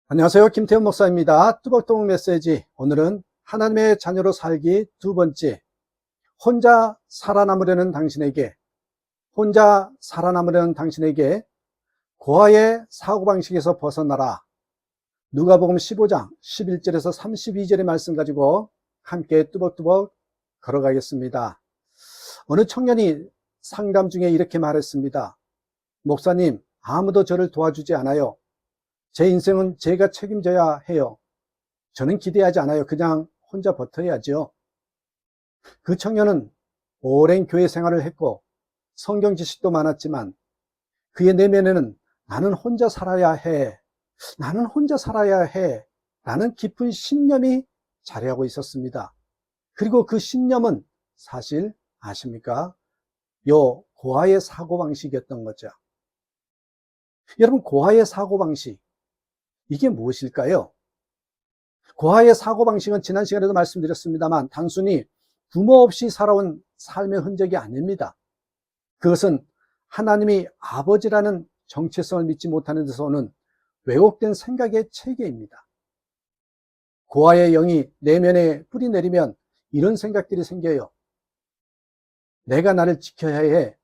안녕하세요. 김태훈 목사입니다. 뚜벅뚜벅 메시지. 오늘은 하나님의 자녀로 살기 두 번째. 혼자 살아남으려는 당신에게 고아의 사고방식에서 벗어나라. 누가복음 15장 11절에서 32절의 말씀 가지고 함께 뚜벅뚜벅 걸어가겠습니다. 어느 청년이 상담 중에 이렇게 말했습니다. 목사님, 아무도 저를 도와주지 않아요. 제 인생은 제가 책임져야 해요. 저는 기대하지 않아요. 그냥 혼자 버텨야죠. 그 청년은 오랜 교회 생활을 했고 성경 지식도 많았지만 그의 내면에는 나는 혼자 살아야 해. 라는 깊은 신념이 자리하고 있었습니다. 그리고 그 신념은 사실 아십니까? 요 고아의 사고방식이었던 거죠. 여러분, 고아의 사고방식, 이게 무엇일까요? 고아의 사고방식은 지난 시간에도 말씀드렸습니다만 단순히 부모 없이 살아온 삶의 흔적이 아닙니다. 그것은 하나님이 아버지라는 정체성을 믿지 못하는 데서 오는 왜곡된 생각의 체계입니다. 고아의 영이 내면에 뿌리 내리면 이런 생각들이 생겨요. 내가 나를 지켜야 해.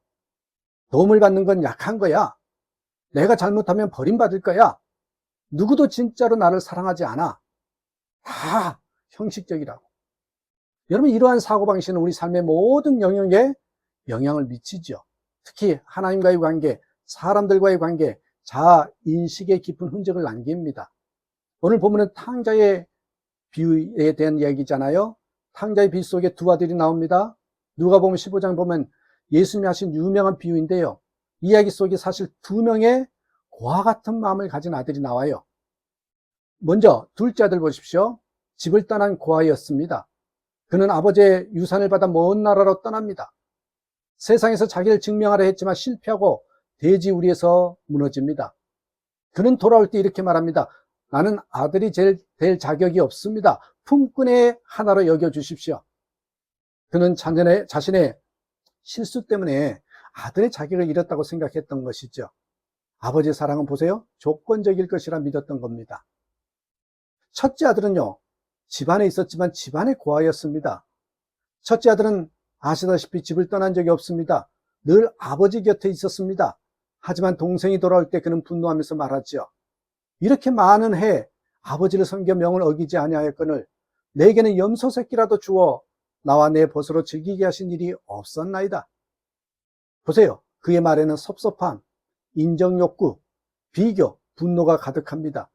도움을 받는 건 약한 거야. 내가 잘못하면 버림받을 거야. 누구도 진짜로 나를 사랑하지 않아. 다 형식적이라고. 여러분, 이러한 사고방식은 우리 삶의 모든 영역에 영향을 미치죠. 특히 하나님과의 관계, 사람들과의 관계, 자아인식의 깊은 흔적을 남깁니다. 오늘 보면은 탕자의 비유에 대한 이야기잖아요. 탕자의 비유 속에 두 아들이 나옵니다. 누가복음 15장 보면 예수님이 하신 유명한 비유인데요. 이야기 속에 사실 두 명의 고아 같은 마음을 가진 아들이 나와요. 먼저 둘째 아들 보십시오. 집을 떠난 고아였습니다. 그는 아버지의 유산을 받아 먼 나라로 떠납니다. 세상에서 자기를 증명하려 했지만 실패하고 돼지우리에서 무너집니다. 그는 돌아올 때 이렇게 말합니다. 나는 아들이 될 자격이 없습니다. 품꾼의 하나로 여겨주십시오. 그는 자신의 실수 때문에 아들의 자격을 잃었다고 생각했던 것이죠. 아버지의 사랑은 보세요. 조건적일 것이라 믿었던 겁니다. 첫째 아들은요, 집안에 있었지만 집안의 고아였습니다. 첫째 아들은 아시다시피 집을 떠난 적이 없습니다. 늘 아버지 곁에 있었습니다. 하지만 동생이 돌아올 때 그는 분노하면서 말하죠. 이렇게 많은 해 아버지를 섬겨 명을 어기지 아니하였거늘 내게는 염소 새끼라도 주어 나와 내 벗으로 즐기게 하신 일이 없었나이다. 보세요. 그의 말에는 섭섭함, 인정욕구, 비교, 분노가 가득합니다.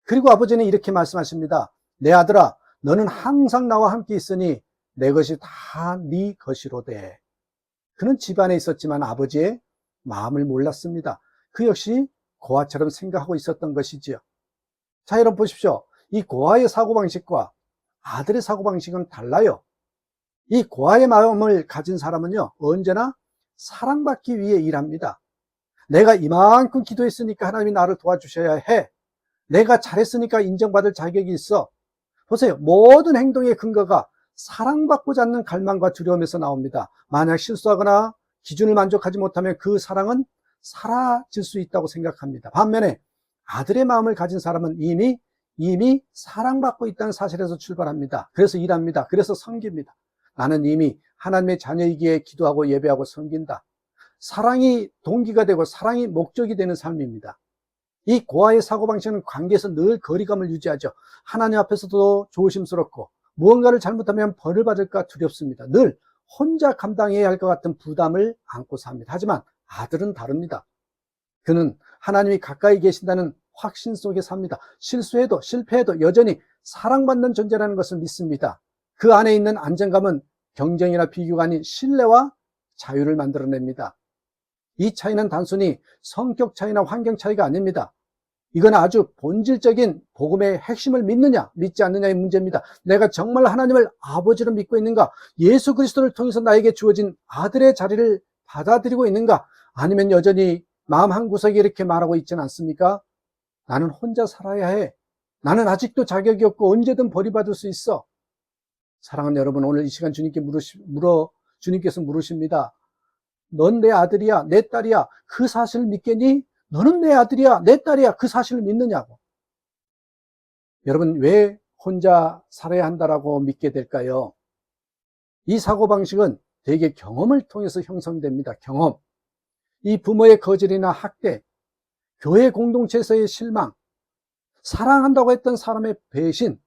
그리고 아버지는 이렇게 말씀하십니다. 내 아들아, 너는 항상 나와 함께 있으니 내 것이 다 네 것이로되. 그는 집안에 있었지만 아버지의 마음을 몰랐습니다. 그 역시 고아처럼 생각하고 있었던 것이지요. 자, 여러분 보십시오. 이 고아의 사고방식과 아들의 사고방식은 달라요. 이 고아의 마음을 가진 사람은요, 언제나 사랑받기 위해 일합니다. 내가 이만큼 기도했으니까 하나님이 나를 도와주셔야 해. 내가 잘했으니까 인정받을 자격이 있어. 보세요. 모든 행동의 근거가 사랑받고자 하는 갈망과 두려움에서 나옵니다. 만약 실수하거나 기준을 만족하지 못하면 그 사랑은 사라질 수 있다고 생각합니다. 반면에 아들의 마음을 가진 사람은 이미 사랑받고 있다는 사실에서 출발합니다. 그래서 일합니다. 그래서 섬깁니다. 나는 이미 하나님의 자녀이기에 기도하고 예배하고 섬긴다. 사랑이 동기가 되고 사랑이 목적이 되는 삶입니다. 이 고아의 사고방식은 관계에서 늘 거리감을 유지하죠. 하나님 앞에서도 조심스럽고 무언가를 잘못하면 벌을 받을까 두렵습니다. 늘 혼자 감당해야 할 것 같은 부담을 안고 삽니다. 하지만 아들은 다릅니다. 그는 하나님이 가까이 계신다는 확신 속에 삽니다. 실수해도 실패해도 여전히 사랑받는 존재라는 것을 믿습니다. 그 안에 있는 안정감은 경쟁이나 비교가 아닌 신뢰와 자유를 만들어냅니다. 이 차이는 단순히 성격 차이나 환경 차이가 아닙니다. 이건 아주 본질적인 복음의 핵심을 믿느냐 믿지 않느냐의 문제입니다. 내가 정말 하나님을 아버지로 믿고 있는가? 예수 그리스도를 통해서 나에게 주어진 아들의 자리를 받아들이고 있는가? 아니면 여전히 마음 한구석에 이렇게 말하고 있지는 않습니까? 나는 혼자 살아야 해. 나는 아직도 자격이 없고 언제든 버림받을 수 있어. 사랑하는 여러분, 오늘 이 시간 주님께서 물으십니다. 넌 내 아들이야, 내 딸이야. 그 사실을 믿겠니? 너는 내 아들이야, 내 딸이야. 그 사실을 믿느냐고. 여러분, 왜 혼자 살아야 한다라고 믿게 될까요? 이 사고방식은 대개 경험을 통해서 형성됩니다. 경험. 이 부모의 거절이나 학대, 교회 공동체에서의 실망, 사랑한다고 했던 사람의 배신,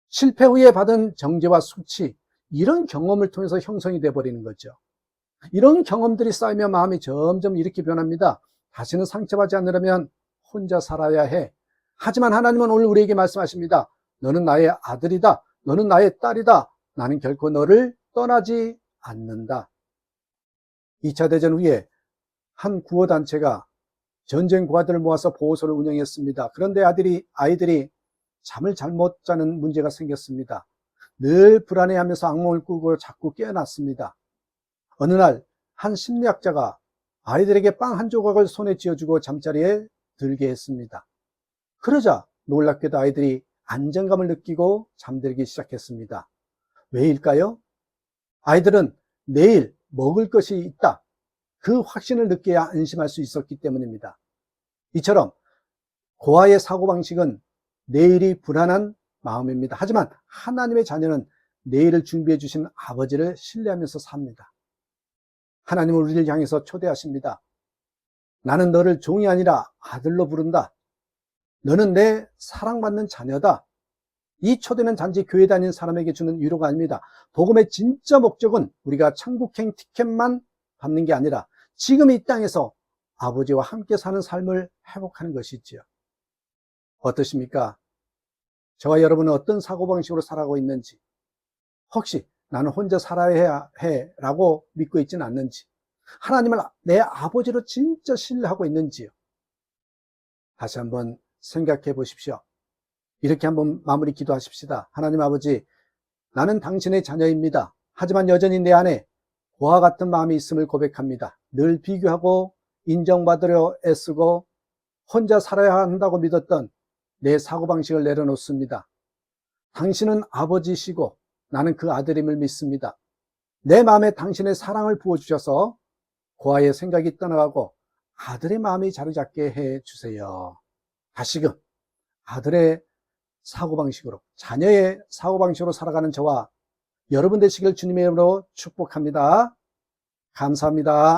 실패 후에 받은 정죄와 수치, 이런 경험을 통해서 형성이 돼버리는 거죠. 이런 경험들이 쌓이면 마음이 점점 이렇게 변합니다. 다시는 상처받지 않으려면 혼자 살아야 해. 하지만 하나님은 오늘 우리에게 말씀하십니다. 너는 나의 아들이다. 너는 나의 딸이다. 나는 결코 너를 떠나지 않는다. 2차 대전 후에 한 구호단체가 전쟁 고아들을 모아서 보호소를 운영했습니다. 그런데 아이들이 잠을 잘못 자는 문제가 생겼습니다. 늘 불안해하면서 악몽을 꾸고 자꾸 깨어났습니다. 어느 날 한 심리학자가 아이들에게 빵 한 조각을 손에 쥐어주고 잠자리에 들게 했습니다. 그러자 놀랍게도 아이들이 안정감을 느끼고 잠들기 시작했습니다. 왜일까요? 아이들은 내일 먹을 것이 있다, 그 확신을 느껴야 안심할 수 있었기 때문입니다. 이처럼 고아의 사고방식은 내일이 불안한 마음입니다. 하지만 하나님의 자녀는 내일을 준비해 주신 아버지를 신뢰하면서 삽니다. 하나님은 우리를 향해서 초대하십니다. 나는 너를 종이 아니라 아들로 부른다. 너는 내 사랑받는 자녀다. 이 초대는 단지 교회 다니는 사람에게 주는 위로가 아닙니다. 복음의 진짜 목적은 우리가 천국행 티켓만 받는 게 아니라 지금 이 땅에서 아버지와 함께 사는 삶을 회복하는 것이지요. 어떠십니까? 저와 여러분은 어떤 사고방식으로 살아가고 있는지, 혹시 나는 혼자 살아야 해 라고 믿고 있지는 않는지, 하나님을 내 아버지로 진짜 신뢰하고 있는지요. 다시 한번 생각해 보십시오. 이렇게 한번 마무리 기도하십시다. 하나님 아버지, 나는 당신의 자녀입니다. 하지만 여전히 내 안에 고아 같은 마음이 있음을 고백합니다. 늘 비교하고 인정받으려 애쓰고 혼자 살아야 한다고 믿었던 내 사고방식을 내려놓습니다. 당신은 아버지시고 나는 그 아들임을 믿습니다. 내 마음에 당신의 사랑을 부어주셔서 고아의 생각이 떠나가고 아들의 마음이 자리 잡게 해주세요. 다시금 아들의 사고방식으로, 자녀의 사고방식으로 살아가는 저와 여러분 되시길 주님의 이름으로 축복합니다. 감사합니다.